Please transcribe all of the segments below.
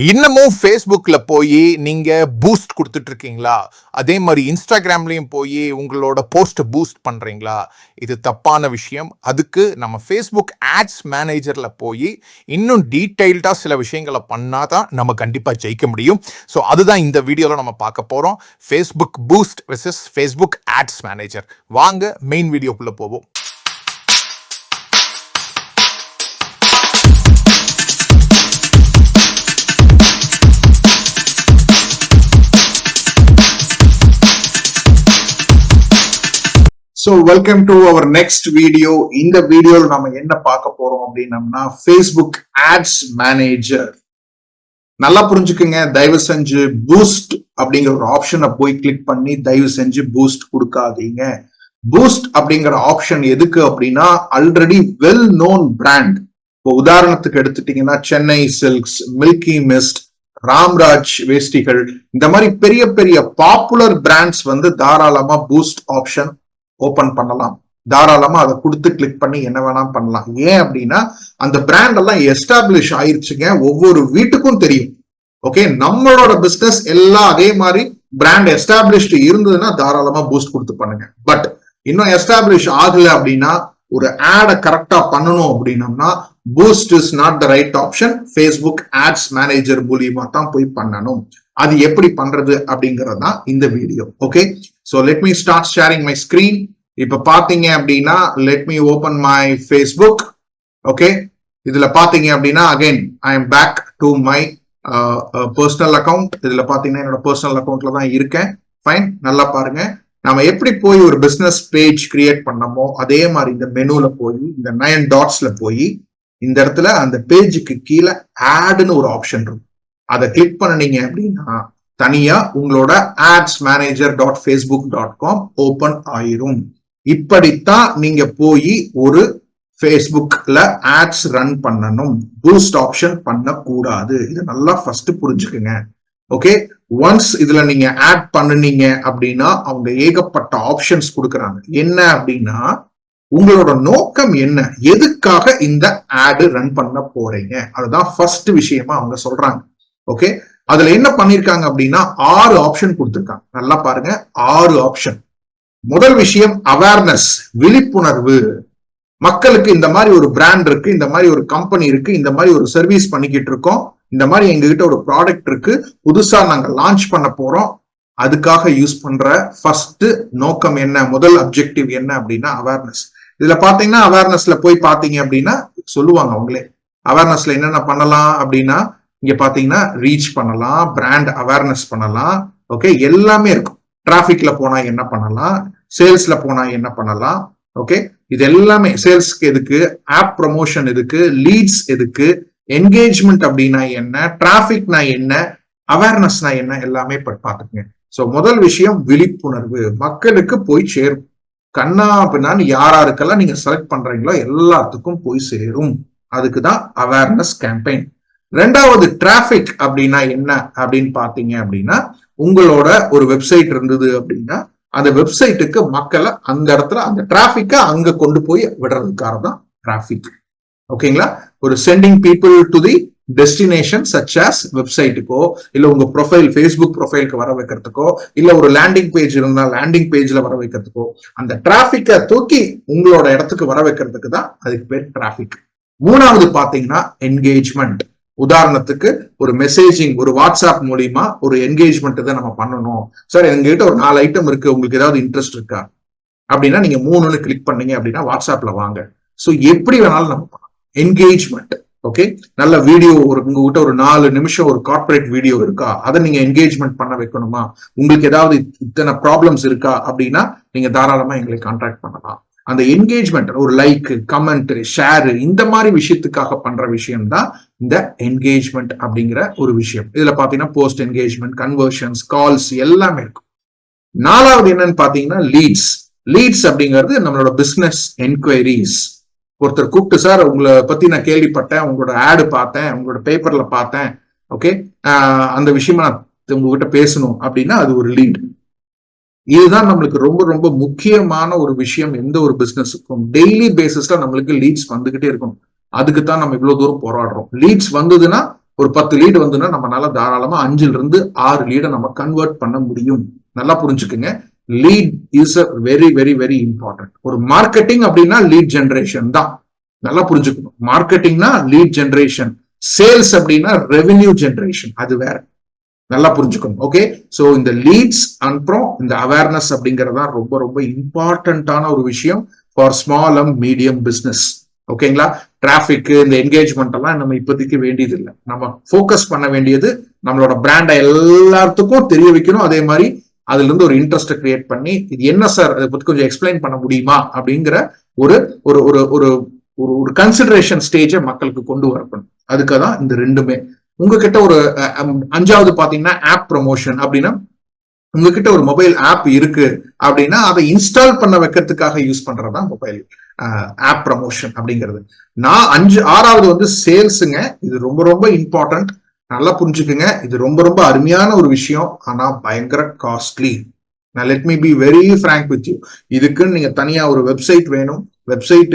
இன்னமும் ஃபேஸ்புக்ல போய் நீங்க பூஸ்ட் கொடுத்துட்டு இருக்கீங்களா? அதே மாதிரி இன்ஸ்டாகிராம்லயும் போய் உங்களோட போஸ்ட் பூஸ்ட் பண்றீங்களா? இது தப்பான விஷயம். அதுக்கு நம்ம ஃபேஸ்புக் ஆட்ஸ் மேனேஜர்ல போய் இன்னும் டீடைல்டா சில விஷயங்களை பண்ணாதான் நம்ம கண்டிப்பா ஜெயிக்க முடியும். ஸோ அதுதான் இந்த வீடியோல நம்ம பார்க்க போறோம். Facebook boost versus Facebook ads manager. வாங்க மெயின் வீடியோக்குள்ள போவோம். So welcome to our next video. இந்த வீடியோல நம்ம என்ன பார்க்க போறோம் அப்படின்னம்னா Facebook Ads Manager. நல்லா புரிஞ்சுக்குங்க, தயவு செஞ்சு பூஸ்ட் அப்படிங்கிற ஒரு ஆப்ஷனை போய் கிளிக் பண்ணி தயவு செஞ்சு பூஸ்ட் கொடுக்காதீங்க. பூஸ்ட் அப்படிங்கிற ஆப்ஷன் எதுக்கு அப்படின்னா ஆல்ரெடி வெல் நோன் பிராண்ட். இப்போ உதாரணத்துக்கு எடுத்துட்டீங்கன்னா சென்னை சில்க்ஸ், மில்கி மிஸ்ட், ராம்ராஜ் வேஷ்டிகள், இந்த மாதிரி பெரிய பெரிய பாப்புலர் பிராண்ட்ஸ் தாராளமா பூஸ்ட் ஆப்ஷன் ஓபன் பண்ணலாம். தாராளமா அதை கொடுத்து கிளிக் பண்ணி என்ன வேணா பண்ணலாம். ஏன் அப்படின்னா அந்த பிராண்ட் எல்லாம் எஸ்டாப்ளிஷ் ஆயிருச்சுங்க, ஒவ்வொரு வீட்டுக்கும் தெரியும். ஓகே, நம்மளோட பிசினஸ் எல்லாம் அதே மாதிரி பிராண்ட் எஸ்டாப்ளிஷ்டு இருந்ததுன்னா தாராளமா பூஸ்ட் கொடுத்து பண்ணுங்க. பட் இன்னும் எஸ்டாப்ளிஷ் ஆகல அப்படின்னா ஒரு ஆடை கரெக்டா பண்ணணும் அப்படின்னம்னா boost is not the right option. Facebook ads manager மூலியமா தான் போய் பண்ணணும். அது எப்படி பண்றது அப்படிங்கறது தான் இந்த video. Okay, so let me start sharing my screen. இப்ப பாத்தீங்க அப்படின்னா let me open my Facebook. Okay, இதுல பாத்தீங்க அப்படின்னா again I am back to my personal account. இதுல பாத்தீங்கன்னா என்னோட பர்சனல் அக்கௌண்ட்ல தான் இருக்கேன். ஃபைன், நல்லா பாருங்க. நாம எப்படி போய் ஒரு பிசினஸ் பேஜ் கிரியேட் பண்ணமோ அதே மாதிரி இந்த மெனுல போய் இந்த 9 டாட்ஸ்ல போய் இந்த இடத்துல அந்த பேஜுக்கு கீழே ஆட்னு ஒரு ஆப்ஷன் இருக்கும். அதை கிளிக் பண்ணீங்க அப்படின்னா தனியா உங்களோட adsmanager.facebook.com ஓபன் ஆயிரும். இப்படித்தான் நீங்க போய் ஒரு ஃபேஸ்புக்ல ஆட்ஸ் ரன் பண்ணணும். பூஸ்ட் ஆப்ஷன் பண்ணக்கூடாது. இது நல்லா ஃபர்ஸ்ட் புரிஞ்சுக்குங்க. ஓகே, ஒன்ஸ் இதுல நீங்க ஆட் பண்ணுனீங்க அப்படின்னா அவங்க ஏகப்பட்ட ஆப்ஷன்ஸ் கொடுக்குறாங்க. என்ன அப்படின்னா உங்களோட நோக்கம் என்ன, எதுக்காக இந்த ஆடு ரன் பண்ண போறீங்க, அதுதான் ஃபர்ஸ்ட் விஷயமா அவங்க சொல்றாங்க. ஓகே, அதுல என்ன பண்ணிருக்காங்க அப்படின்னா 6 ஆப்ஷன் கொடுத்திருக்காங்க. நல்லா பாருங்க, 6 ஆப்ஷன். முதல் விஷயம் அவேர்னஸ், விழிப்புணர்வு. மக்களுக்கு இந்த மாதிரி ஒரு பிராண்ட் இருக்கு, இந்த மாதிரி ஒரு கம்பெனி இருக்கு, இந்த மாதிரி ஒரு சர்வீஸ் பண்ணிக்கிட்டு இருக்கோம், இந்த மாதிரி எங்ககிட்ட ஒரு ப்ராடக்ட் இருக்கு, புதுசா நாங்க லான்ச் பண்ண போறோம், அதுக்காக யூஸ் பண்ற ஃபர்ஸ்ட் நோக்கம் என்ன, முதல் அப்ஜெக்டிவ் என்ன அப்படின்னா அவேர்னஸ். இதுல பாத்தீங்கன்னா அவேர்னஸ்ல போய் பாத்தீங்க அப்படின்னா சொல்லுவாங்க அவங்களே அவேர்னஸ்ல என்னென்ன பண்ணலாம் அப்படின்னா இங்க பாத்தீங்கன்னா ரீச் பண்ணலாம், பிராண்ட் அவேர்னஸ் பண்ணலாம். ஓகே, எல்லாமே இருக்கும். டிராபிக்ல போனா என்ன பண்ணலாம், சேல்ஸ்ல போனா என்ன பண்ணலாம். ஓகே, இது எல்லாமே சேல்ஸ்க்கு எதுக்கு, ஆப் ப்ரமோஷன் எதுக்கு, லீட்ஸ் எதுக்கு, என்கேஜ்மெண்ட் அப்படின்னா என்ன, டிராபிக்னா என்ன, அவேர்னஸ்னா என்ன, எல்லாமே பார்த்துக்குங்க. சோ முதல் விஷயம் விழிப்புணர்வு, மக்களுக்கு போய் சேரும். கண்ணா அப்படின்னா யாராருக்கெல்லாம் நீங்க செலக்ட் பண்றீங்களோ எல்லாத்துக்கும் போய் சேரும். அதுக்குதான் அவேர்னஸ் கேம்பெயின். ரெண்டாவது டிராபிக் அப்படின்னா என்ன அப்படின்னு பாத்தீங்க அப்படின்னா உங்களோட ஒரு வெப்சைட் இருந்தது அப்படின்னா அந்த வெப்சைட்டுக்கு மக்களை அந்த இடத்துல அந்த டிராபிக்க அங்க கொண்டு போய் விடுறதுக்காக தான் டிராபிக். ஓகேங்களா, ஒரு sending people to the destination such as வெப்சைட்டுக்கோ இல்ல உங்க ப்ரொஃபைல் ஃபேஸ்புக் ப்ரொஃபைலுக்கு வர வைக்கிறதுக்கோ இல்ல ஒரு லேண்டிங் பேஜ் இருந்தா லேண்டிங் பேஜ்ல வர வைக்கிறதுக்கோ அந்த டிராபிக்கை தூக்கி உங்களோட இடத்துக்கு வர வைக்கிறதுக்கு தான் அதுக்கு பேர் டிராபிக். மூணாவது பாத்தீங்கன்னா என்கேஜ்மெண்ட். உதாரணத்துக்கு ஒரு மெசேஜிங், ஒரு வாட்ஸ்அப் மூலியமா ஒரு என்கேஜ்மெண்ட் தான் நம்ம பண்ணணும். சார் எங்ககிட்ட ஒரு 4 ஐட்டம் இருக்கு, உங்களுக்கு ஏதாவது இன்ட்ரெஸ்ட் இருக்கா அப்படின்னா நீங்க 3ன்னு கிளிக் பண்ணீங்க அப்படின்னா வாட்ஸ்அப்ல வாங்க. சோ எப்படி வேணாலும் நம்ம பண்ணலாம் என்கேஜ்மெண்ட். ஓகே, நல்ல வீடியோ, உங்ககிட்ட ஒரு 4 நிமிஷம் ஒரு கார்பரேட் வீடியோ இருக்கா, அதை நீங்க என்கேஜ்மெண்ட் பண்ண வைக்கணுமா, உங்களுக்கு ஏதாவது இத்தனை ப்ராப்ளம்ஸ் இருக்கா அப்படின்னா நீங்க தாராளமா எங்களை கான்டாக்ட் பண்ணலாம். அந்த என்கேஜ்மெண்ட் ஒரு லைக், கமெண்ட், ஷேர், இந்த மாதிரி விஷயத்துக்காக பண்ற விஷயம் தான் இந்த என்கேஜ்மெண்ட் அப்படிங்கிற ஒரு விஷயம். இதுல பாத்தீங்கன்னா போஸ்ட் என்கேஜ்மெண்ட், கன்வர்ஷன்ஸ், கால்ஸ் எல்லாமே இருக்கும். நாலாவது என்னன்னு பாத்தீங்கன்னா லீட்ஸ். லீட்ஸ் அப்படிங்கிறது நம்மளோட பிசினஸ் என்கொயரிஸ். ஒருத்தர் கூப்பிட்டு சார் உங்களை பத்தி நான் கேள்விப்பட்டேன், உங்களோட ஆடு பார்த்தேன், உங்களோட பேப்பர்ல பார்த்தேன், ஓகே அந்த விஷயமா நான் உங்ககிட்ட பேசணும் அப்படின்னா அது ஒரு லீட். இதுதான் நம்மளுக்கு ரொம்ப ரொம்ப முக்கியமான ஒரு விஷயம். எந்த ஒரு பிசினஸுக்கும் டெய்லி பேசிஸ்ல நம்மளுக்கு லீட்ஸ் வந்துகிட்டே இருக்கணும். அதுக்கு தான் நம்ம இவ்வளவு தூரம் போராடுறோம். லீட்ஸ் வந்ததுன்னா ஒரு 10 லீடு வந்துன்னா நம்மளால தாராளமா 5ல இருந்து 6 லீடை நம்ம கன்வெர்ட் பண்ண முடியும். நல்லா புரிஞ்சுக்குங்க. Lead is a very very very important. ஒரு மார்க்கெட்டிங் அப்படின்னா லீட் ஜெனரேஷன் தான். நல்லா புரிஞ்சுக்கணும். மார்க்கெட்டிங்னா லீட் ஜெனரேஷன், சேல்ஸ் அப்படின்னா ரெவென்யூ ஜெனரேஷன், அது வேற. நல்லா புரிஞ்சுக்கணும். ஓகே, சோ இந்த லீட்ஸ் அப்புறம் இந்த அவேர்னஸ் அப்படிங்கறதா ரொம்ப ரொம்ப இம்பார்ட்டன்டான ஒரு விஷயம் for small and medium business. ஓகேங்களா? டிராபிக், இந்த என்கேஜ்மெண்ட் எல்லாம் நம்ம இப்போதைக்கு வேண்டியது இல்லை. நம்ம ஃபோக்கஸ் பண்ண வேண்டியது நம்மளோட பிராண்டை எல்லாத்துக்கும் தெரிய வைக்கணும். அதே மாதிரி அதுல இருந்து ஒரு இன்ட்ரெஸ்ட் கிரியேட் பண்ணி, இது என்ன சார், அதை பத்தி கொஞ்சம் எக்ஸ்பிளைன் பண்ண முடியுமா அப்படிங்கிற ஒரு ஒரு ஒரு ஒரு ஒரு கன்சிடரேஷன் ஸ்டேஜை மக்களுக்கு கொண்டு வரணும். அதுக்காக தான் இந்த ரெண்டுமே. உங்ககிட்ட ஒரு 5வது பாத்தீங்கன்னா ஆப் ப்ரமோஷன் அப்படின்னா, உங்ககிட்ட ஒரு மொபைல் ஆப் இருக்கு அப்படின்னா அதை இன்ஸ்டால் பண்ண வைக்கிறதுக்காக யூஸ் பண்றதா மொபைல் ஆப் ப்ரமோஷன் அப்படிங்கிறது. நான் 6வது வந்து சேல்ஸுங்க. இது ரொம்ப ரொம்ப இம்பார்ட்டன்ட். நல்லா புரிஞ்சுக்குங்க. இது ரொம்ப ரொம்ப அருமையான ஒரு விஷயம், ஆனா பயங்கர காஸ்ட்லி. நான் let me be very frank with you. இதுக்குன்னு நீங்க தனியா ஒரு வெப்சைட் வேணும். வெப்சைட்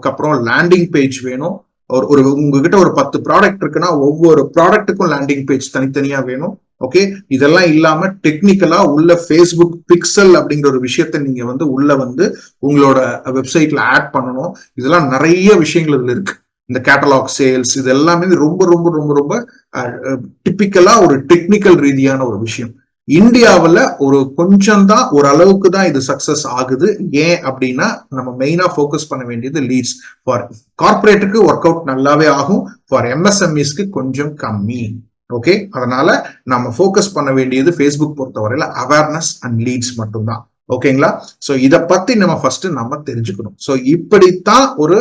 அப்புறம் லேண்டிங் பேஜ் வேணும். ஒரு உங்ககிட்ட ஒரு 10 ப்ராடக்ட் இருக்குன்னா ஒவ்வொரு ப்ராடக்ட்டுக்கும் லேண்டிங் பேஜ் தனித்தனியா வேணும். ஓகே, இதெல்லாம் இல்லாம டெக்னிக்கலா உள்ள ஃபேஸ்புக் பிக்சல் அப்படிங்கிற ஒரு விஷயத்த நீங்க வந்து உள்ள வந்து உங்களோட வெப்சைட்ல ஆட் பண்ணணும். இதெல்லாம் நிறைய விஷயங்கள் இதுல இருக்கு. இந்த கேட்டலாக் சேல்ஸ், இது எல்லாமே ரொம்ப ரொம்ப ரொம்ப ரொம்ப டிபிக்கலா ஒரு டெக்னிக்கல் ரீதியான ஒரு விஷயம். இந்தியாவில் ஒரு கொஞ்சம் தான், ஒரு அளவுக்கு தான் இது சக்சஸ் ஆகுது. ஏன் அப்படின்னா நம்ம மெயினா ஃபோக்கஸ் பண்ண வேண்டியது லீட்ஸ். ஃபார் கார்பரேட்டுக்கு ஒர்க் அவுட் நல்லாவே ஆகும், ஃபார் எம்எஸ்எம்இஸ்க்கு கொஞ்சம் கம்மி. ஓகே, அதனால நம்ம ஃபோக்கஸ் பண்ண வேண்டியது ஃபேஸ்புக் பொறுத்தவரையில அவேர்னஸ் அண்ட் லீட்ஸ் மட்டும்தான். ஓகேங்களா? சோ இதை பத்தி நம்ம ஃபர்ஸ்ட் நம்ம தெரிஞ்சுக்கணும். சோ இப்படித்தான் ஒரு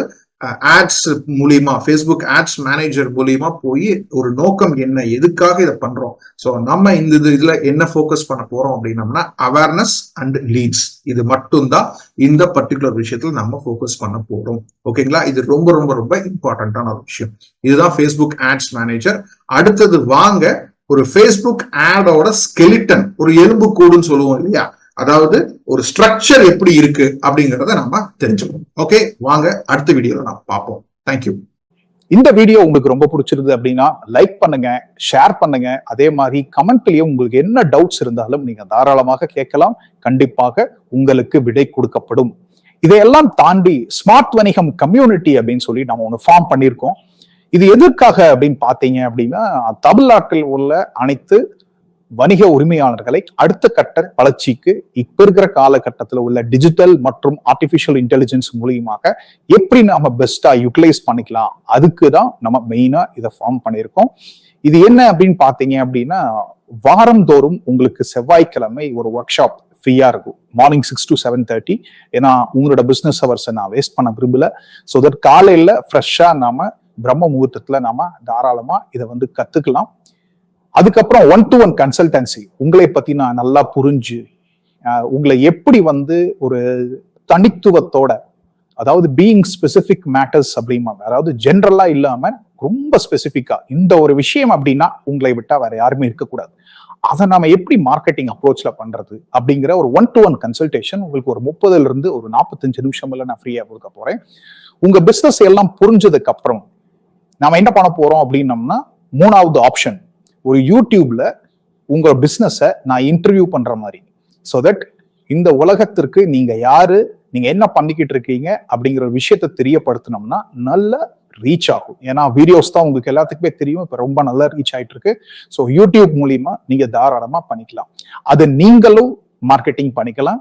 ஆட்ஸ் மூலியமா, ஃபேஸ்புக் ஆட்ஸ் மேனேஜர் மூலியமா போய் ஒரு நோக்கம் என்ன, எதுக்காக இதை பண்றோம், சோ நம்ம இந்த இதுல என்ன ஃபோக்கஸ் பண்ண போறோம் அப்படின்னம்னா அவேர்னஸ் அண்ட் லீட்ஸ். இது மட்டும்தான் இந்த பர்டிகுலர் விஷயத்துல நம்ம ஃபோக்கஸ் பண்ண போறோம். ஓகேங்களா? இது ரொம்ப ரொம்ப ரொம்ப இம்பார்ட்டன்டான ஒரு விஷயம். இதுதான் ஃபேஸ்புக் ஆட்ஸ் மேனேஜர். அடுத்தது வாங்க ஒரு ஃபேஸ்புக் ஆடோட ஸ்கெலிட்டன், ஒரு எலும்பு கூடுன்னு சொல்லுவோம் இல்லையா, அதாவது ஒரு ஸ்ட்ரக்சர் எப்படி இருக்கு அப்படிங்கறத நம்ம தெரிஞ்சுக்கணும். ஓகே, வாங்க அடுத்த வீடியோல நம்ம பார்ப்போம். தேங்க்யூ. இந்த வீடியோ உங்களுக்கு ரொம்ப பிடிச்சிருந்தது அப்படின்னா லைக் பண்ணுங்க, ஷேர் பண்ணுங்க. அதே மாதிரி கமெண்ட்லயும் உங்களுக்கு என்ன டவுட்ஸ் இருந்தாலும் நீங்க தாராளமாக கேட்கலாம். கண்டிப்பாக உங்களுக்கு விடை கொடுக்கப்படும். இதையெல்லாம் தாண்டி ஸ்மார்ட் வணிகம் கம்யூனிட்டி அப்படின்னு சொல்லி நம்ம ஒன்று ஃபார்ம் பண்ணியிருக்கோம். இது எதற்காக அப்படின்னு பார்த்தீங்க அப்படின்னா, தமிழ்நாட்டில் உள்ள அனைத்து வணிக உரிமையாளர்களை அடுத்த கட்ட வளர்ச்சிக்கு இப்ப இருக்கிற காலகட்டத்தில் உள்ள டிஜிட்டல் மற்றும் ஆர்டிபிஷியல் இன்டெலிஜென்ஸ் மூலியமாக எப்படி நாம பெஸ்டா யூட்டிலைஸ் பண்ணிக்கலாம், அதுக்கு தான் நம்ம மெயினா இதை ஃபார்ம் பண்ணியிருக்கோம். இது என்ன அப்படின்னு பாத்தீங்க அப்படின்னா, வாரந்தோறும் உங்களுக்கு செவ்வாய்க்கிழமை ஒரு ஒர்க் ஷாப் ஃப்ரீயா இருக்கும். Morning 6 to 7:30. ஏன்னா உங்களோட பிசினஸ் ஹவர்ஸை நான் வேஸ்ட் பண்ண விரும்பல. ஸோ தட் காலையில ஃப்ரெஷ்ஷா நாம பிரம்ம முகூர்த்தத்துல நாம தாராளமா இதை வந்து கத்துக்கலாம். அதுக்கப்புறம் 1-to-1 கன்சல்டன்சி, உங்களை பத்தி நான் நல்லா புரிஞ்சு உங்களை எப்படி வந்து ஒரு தனித்துவத்தோட, அதாவது பீயிங் ஸ்பெசிபிக் மேட்டர்ஸ் அப்படிம்பாங்க, அதாவது ஜென்ரலா இல்லாம ரொம்ப ஸ்பெசிபிக்கா இந்த ஒரு விஷயம் அப்படின்னா உங்களை விட்டா வேற யாருமே இருக்கக்கூடாது, அதை நாம எப்படி மார்க்கெட்டிங் அப்ரோச்ல பண்றது அப்படிங்கிற ஒரு 1-to-1 கன்சல்டேஷன் உங்களுக்கு ஒரு 30ல இருந்து ஒரு 45 நிமிஷம்ல நான் ஃப்ரீயா கொடுக்க போறேன். உங்க பிசினஸ் எல்லாம் புரிஞ்சதுக்கு அப்புறம் நாம என்ன பண்ண போறோம் அப்படின்னம்னா, 3வது ஆப்ஷன், ஒரு யூடியூப்ல உங்க பிசினஸை நான் இன்டர்வியூ பண்ற மாதிரி. ஸோ தட் இந்த உலகத்திற்கு நீங்க யாரு, நீங்க என்ன பண்ணிக்கிட்டு இருக்கீங்க அப்படிங்கிற ஒரு விஷயத்த தெரியப்படுத்தினோம்னா நல்ல ரீச் ஆகும். ஏன்னா வீடியோஸ் தான் உங்களுக்கு எல்லாத்துக்குமே தெரியும், இப்ப ரொம்ப நல்லா ரீச் ஆயிட்டு இருக்கு. ஸோ யூடியூப் மூலியமா நீங்க தாராளமா பண்ணிக்கலாம். அது நீங்களும் மார்க்கெட்டிங் பண்ணிக்கலாம்,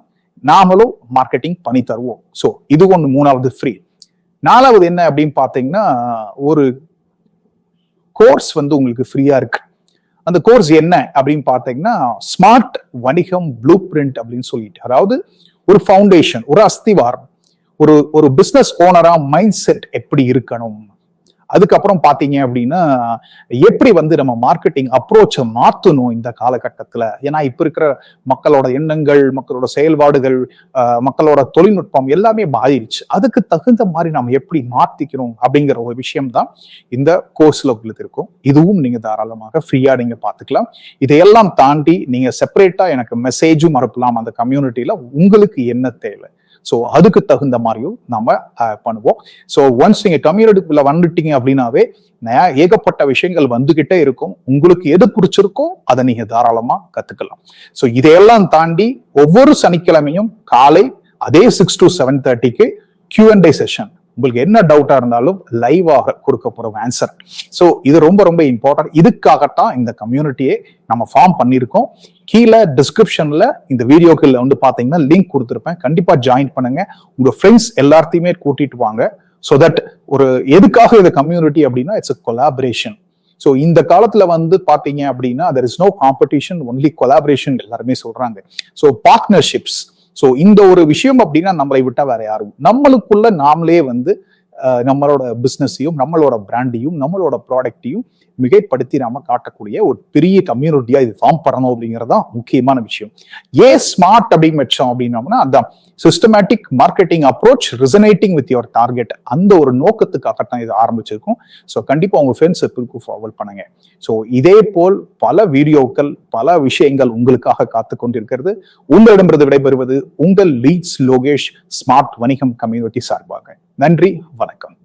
நாமளும் மார்க்கெட்டிங் பண்ணி தருவோம். ஸோ இது ஒன்று 3வது ஃப்ரீ. 4வது என்ன அப்படின்னு பாத்தீங்கன்னா, ஒரு கோர்ஸ் வந்து உங்களுக்கு ஃப்ரீயா இருக்கு. அந்த கோர்ஸ் என்ன அப்படின்னு பாத்தீங்கன்னா, ஸ்மார்ட் வணிகம் ப்ளூ பிரிண்ட் அப்படின்னு சொல்லிட்டு, அதாவது ஒரு ஃபவுண்டேஷன், ஒரு அஸ்திவாரம், ஒரு பிசினஸ் ஓனரா மைண்ட் செட் எப்படி இருக்கணும், அதுக்கப்புறம் பாத்தீங்க அப்படின்னா எப்படி வந்து நம்ம மார்க்கெட்டிங் அப்ரோச்சை மாத்தணும் இந்த காலகட்டத்துல. ஏன்னா இப்ப இருக்கிற மக்களோட எண்ணங்கள், மக்களோட செயல்பாடுகள், மக்களோட தொழில்நுட்பம் எல்லாமே மாறிடுச்சு. அதுக்கு தகுந்த மாதிரி நம்ம எப்படி மாத்திக்கணும் அப்படிங்கிற ஒரு விஷயம் தான் இந்த கோர்ஸ்ல உங்களுக்கு இருக்கும். இதுவும் நீங்க தாராளமாக ஃப்ரீயா நீங்க பாத்துக்கலாம். இதையெல்லாம் தாண்டி நீங்க செப்பரேட்டா எனக்கு மெசேஜும் அனுப்பலாம் அந்த கம்யூனிட்டியில, உங்களுக்கு என்ன தேவை, ஸோ அதுக்கு தகுந்த மாதிரியும் நம்ம பண்ணுவோம். ஸோ ஒன்ஸ் நீங்க கம்யூனிட்டிக்குள்ள வந்துட்டீங்க அப்படின்னாவே ஏகப்பட்ட விஷயங்கள் வந்துகிட்டே இருக்கும். உங்களுக்கு எது பிடிச்சிருக்கோ அதை நீங்க தாராளமா கத்துக்கலாம். ஸோ இதையெல்லாம் தாண்டி ஒவ்வொரு சனிக்கிழமையும் காலை அதே 6 to 7:30 Q&A செஷன். உங்களுக்கு என்ன டவுட்டா இருந்தாலும் லைவாக கொடுக்க போறோம் ஆன்சர். ஸோ இது ரொம்ப ரொம்ப இம்பார்ட்டன்ட். இதுக்காகத்தான் இந்த கம்யூனிட்டியை நம்ம ஃபார்ம் பண்ணியிருக்கோம். கீழே டிஸ்கிரிப்ஷன்ல இந்த வீடியோக்குள்ள வந்து பாத்தீங்கன்னா லிங்க் கொடுத்துருப்பேன். கண்டிப்பா ஜாயின் பண்ணுங்க. உங்க ஃப்ரெண்ட்ஸ் எல்லாத்தையுமே கூட்டிட்டு வாங்க. ஸோ தட் ஒரு எதுக்காக இந்த கம்யூனிட்டி அப்படின்னா இட்ஸ் a கொலாபரேஷன். ஸோ இந்த காலத்துல வந்து பாத்தீங்க அப்படின்னா there is no competition, only collaboration எல்லாருமே சொல்றாங்க. So partnerships. ஸோ இந்த ஒரு விஷயம் அப்படின்னா நம்மளை விட்டா வேற யாரும் நம்மளுக்குள்ள நாமளே வந்து நம்மளோட பிசினஸையும் நம்மளோட பிராண்டையும் நம்மளோட ப்ராடக்டையும் மிகைப்படுத்தி நாம காட்டக்கூடிய ஒரு பெரிய கம்யூனிட்டியா இது ஃபார்ம் பண்ணணும் அப்படிங்கறதுதான் முக்கியமான விஷயம். ஸ்மார்ட் அப்படின்னு வச்சோம் அப்படின்னோம்னா அதான் systematic marketing approach resonating with your target. அந்த ஒரு நோக்கத்துக்காகத்தான் இது ஆரம்பிச்சிருக்கும். ஸோ கண்டிப்பா உங்க ஃப்ரெண்ட்ஸ் சர்க்கிளுக்கு ஃபார்வர்ட் பண்ணுங்க. ஸோ இதே போல் பல வீடியோக்கள் பல விஷயங்கள் உங்களுக்காக காத்து கொண்டிருக்கிறது. உங்களிடமிருந்து விடைபெறுவது உங்கள் லீட்ஸ் லோகேஷ், ஸ்மார்ட் வணிகம் கம்யூனிட்டி சார்பாக. நன்றி, வணக்கம்.